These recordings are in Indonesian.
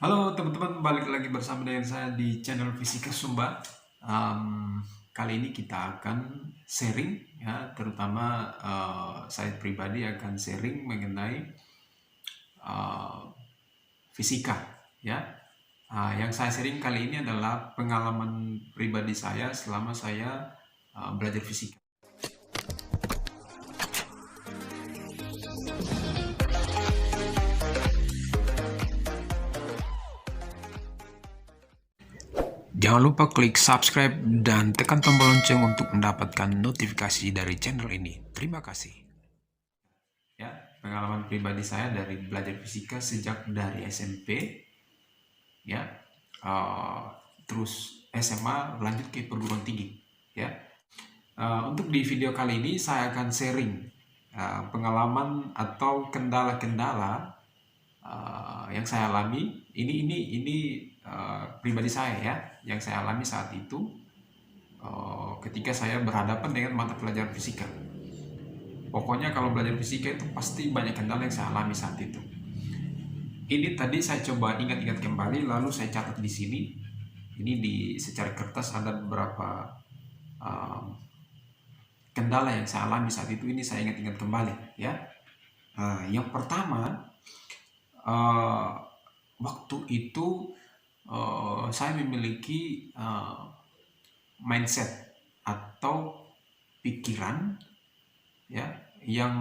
Halo teman-teman, balik lagi bersama dengan saya di channel Fisika Sumba. Kali ini kita akan sharing ya, terutama saya pribadi akan sharing mengenai uh, fisika ya. Yang saya sharing kali ini adalah pengalaman pribadi saya selama saya belajar fisika. Jangan lupa klik subscribe dan tekan tombol lonceng untuk mendapatkan notifikasi dari channel ini. Terima kasih. Ya, pengalaman pribadi saya dari belajar fisika sejak dari SMP, ya, terus SMA lanjut ke perguruan tinggi, ya. Untuk di video kali ini saya akan sharing pengalaman atau kendala-kendala yang saya alami. Ini pribadi saya ya, yang saya alami saat itu ketika saya berhadapan dengan mata pelajaran fisika. Pokoknya kalau belajar fisika itu pasti banyak kendala yang saya alami saat itu. Ini tadi saya coba ingat-ingat kembali, lalu saya catat di sini. Ini di secara kertas ada beberapa kendala yang saya alami saat itu. Ini saya ingat-ingat kembali ya. Yang pertama, waktu itu saya memiliki mindset atau pikiran ya yang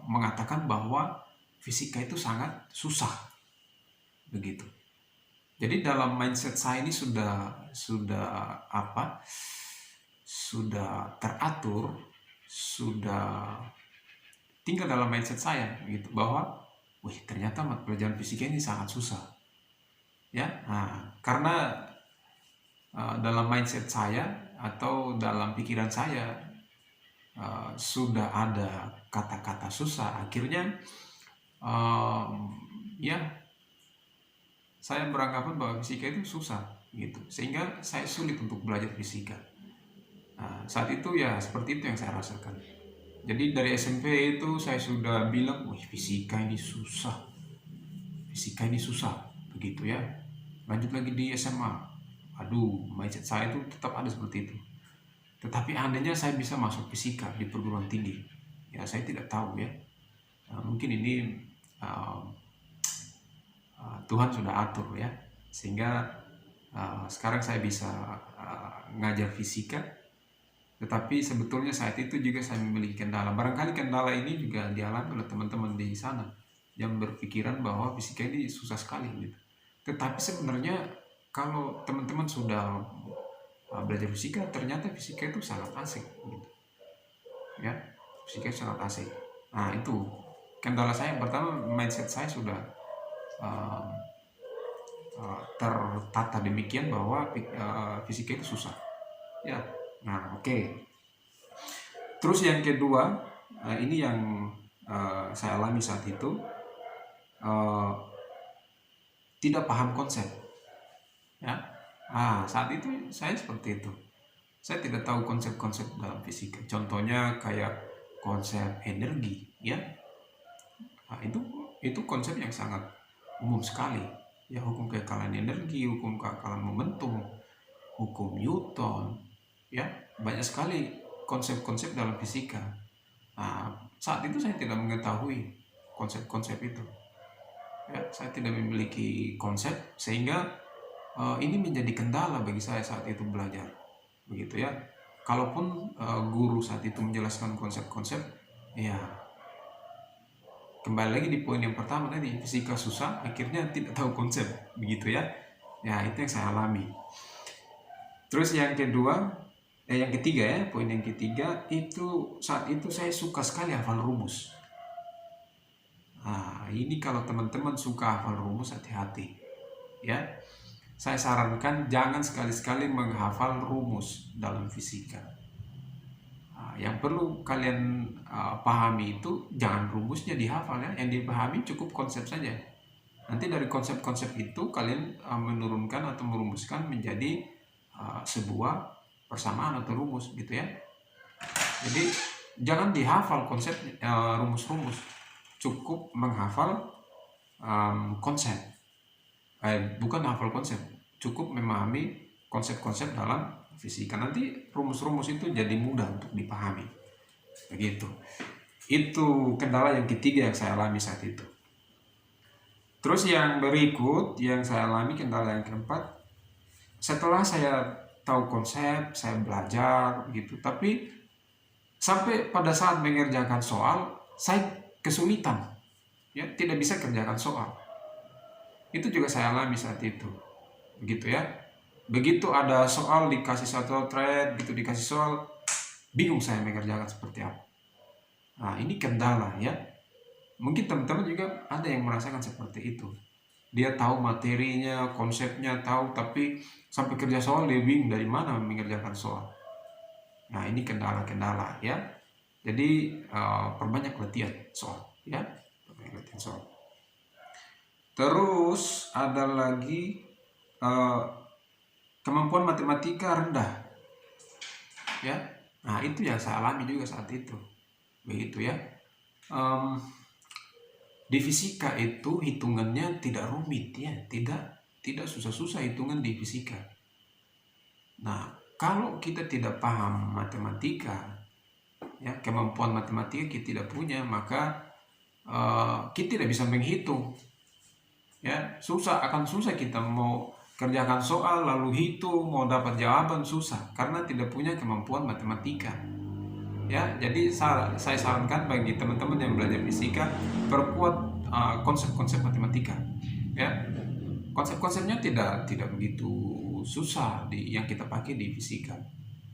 mengatakan bahwa fisika itu sangat susah begitu. Jadi dalam mindset saya ini sudah teratur, sudah tinggal dalam mindset saya gitu, bahwa wih, ternyata mata pelajaran fisika ini sangat susah ya. Karena dalam mindset saya atau dalam pikiran saya sudah ada kata-kata susah, akhirnya ya saya beranggapan bahwa fisika itu susah gitu, sehingga saya sulit untuk belajar fisika. Saat itu ya seperti itu yang saya rasakan. Jadi dari SMP itu saya sudah bilang, wih, fisika ini susah, fisika ini susah begitu ya. Lanjut lagi di SMA, aduh, mindset saya itu tetap ada seperti itu. Tetapi andainya saya bisa masuk fisika di perguruan tinggi, ya saya tidak tahu ya. Mungkin ini Tuhan sudah atur ya, sehingga sekarang saya bisa ngajar fisika. Tetapi sebetulnya saat itu juga saya memiliki kendala. Barangkali kendala ini juga dialami oleh teman-teman di sana yang berpikiran bahwa fisika ini susah sekali gitu. Tetapi sebenarnya kalau teman-teman sudah belajar fisika, ternyata fisika itu sangat asik gitu. Ya, fisika sangat asik. Itu kendala saya yang pertama, mindset saya sudah tertata demikian bahwa fisika itu susah. Ya, oke. Terus yang kedua, ini yang saya alami saat itu, tidak paham konsep. Ya, saat itu saya seperti itu. Saya tidak tahu konsep-konsep dalam fisika. Contohnya kayak konsep energi, ya. Itu konsep yang sangat umum sekali. Ya, hukum keakalan energi, hukum keakalan momentum, hukum Newton, ya, banyak sekali konsep-konsep dalam fisika. Saat itu saya tidak mengetahui konsep-konsep itu. Ya, saya tidak memiliki konsep, sehingga ini menjadi kendala bagi saya saat itu belajar, begitu ya. Kalaupun guru saat itu menjelaskan konsep-konsep, ya kembali lagi di poin yang pertama tadi, fisika susah, akhirnya tidak tahu konsep, begitu ya. Ya, itu yang saya alami. Terus yang kedua, yang ketiga ya, poin yang ketiga itu, saat itu saya suka sekali hafal rumus. Ini kalau teman-teman suka hafal rumus, hati-hati ya. Saya sarankan jangan sekali-sekali menghafal rumus dalam fisika. Yang perlu kalian pahami itu jangan rumusnya dihafal ya, yang dipahami cukup konsep saja. Nanti dari konsep-konsep itu kalian menurunkan atau merumuskan menjadi sebuah persamaan atau rumus gitu ya. Jadi jangan dihafal konsep rumus-rumus, cukup menghafal konsep bukan hafal konsep, cukup memahami konsep-konsep dalam fisika. Nanti rumus-rumus itu jadi mudah untuk dipahami. Begitu. Itu kendala yang ketiga yang saya alami saat itu. Terus yang berikut yang saya alami, kendala yang keempat, setelah saya tahu konsep, saya belajar gitu, tapi sampai pada saat mengerjakan soal, saya kesulitan, ya tidak bisa kerjakan soal. Itu juga saya alami saat itu, begitu ya. Begitu ada soal dikasih satu thread, gitu dikasih soal, bingung saya mengerjakan seperti apa. Nah ini kendala ya. Mungkin teman-teman juga ada yang merasakan seperti itu. Dia tahu materinya, konsepnya tahu, tapi sampai kerja soal dia bingung dari mana mengerjakan soal. Nah ini kendala-kendala ya. Jadi perbanyak latihan soal ya, perbanyak latihan soal. Terus ada lagi kemampuan matematika rendah ya. Nah itu yang saya alami juga saat itu, begitu ya. Di fisika itu hitungannya tidak rumit ya, tidak susah-susah hitungan di fisika. Nah kalau kita tidak paham matematika ya, kemampuan matematika kita tidak punya, maka kita tidak bisa menghitung ya. Akan susah kita mau kerjakan soal lalu hitung, mau dapat jawaban susah karena tidak punya kemampuan matematika ya. Jadi saya sarankan bagi teman-teman yang belajar fisika, perkuat konsep-konsep matematika ya. Konsep-konsepnya tidak begitu susah yang kita pakai di fisika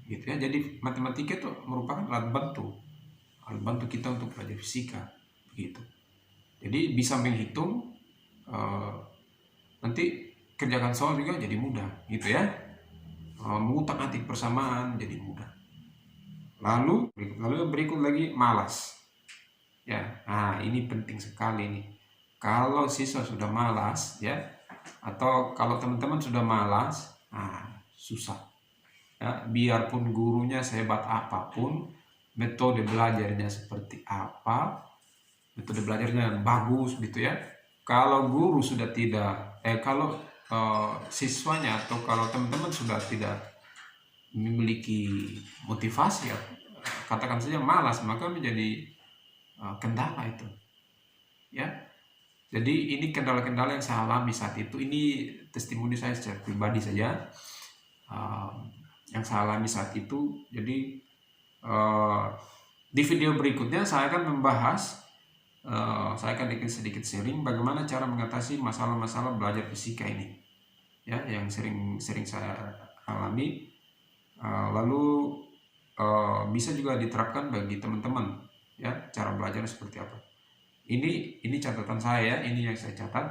gitu ya. Jadi matematika itu merupakan alat bantu kita untuk belajar fisika begitu. Jadi bisa menghitung, nanti kerjakan soal juga jadi mudah gitu ya. Mengutak-atik persamaan jadi mudah. Lalu yang berikut lagi, malas ya. Nah ini penting sekali nih. Kalau siswa sudah malas ya, atau kalau teman-teman sudah malas, susah ya. Biarpun gurunya sehebat apapun, metode belajarnya seperti apa, metode belajarnya bagus gitu ya, kalau guru sudah tidak kalau siswanya atau kalau teman-teman sudah tidak memiliki motivasi, katakan saja malas, maka menjadi kendala itu ya. Jadi ini kendala-kendala yang saya alami saat itu. Ini testimoni saya secara pribadi saja yang saya alami saat itu. Jadi di video berikutnya saya akan membahas, saya akan sedikit sharing bagaimana cara mengatasi masalah-masalah belajar fisika ini ya, yang sering saya alami. Lalu bisa juga diterapkan bagi teman-teman ya, cara belajar seperti apa. Ini catatan saya, ini yang saya catat.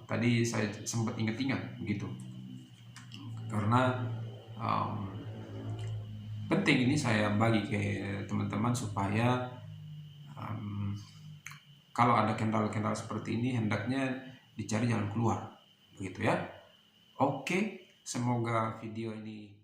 Tadi saya sempat ingat-ingat begitu, karena penting ini saya bagi ke teman-teman supaya kalau ada kendala-kendala seperti ini hendaknya dicari jalan keluar begitu ya. Oke, semoga video ini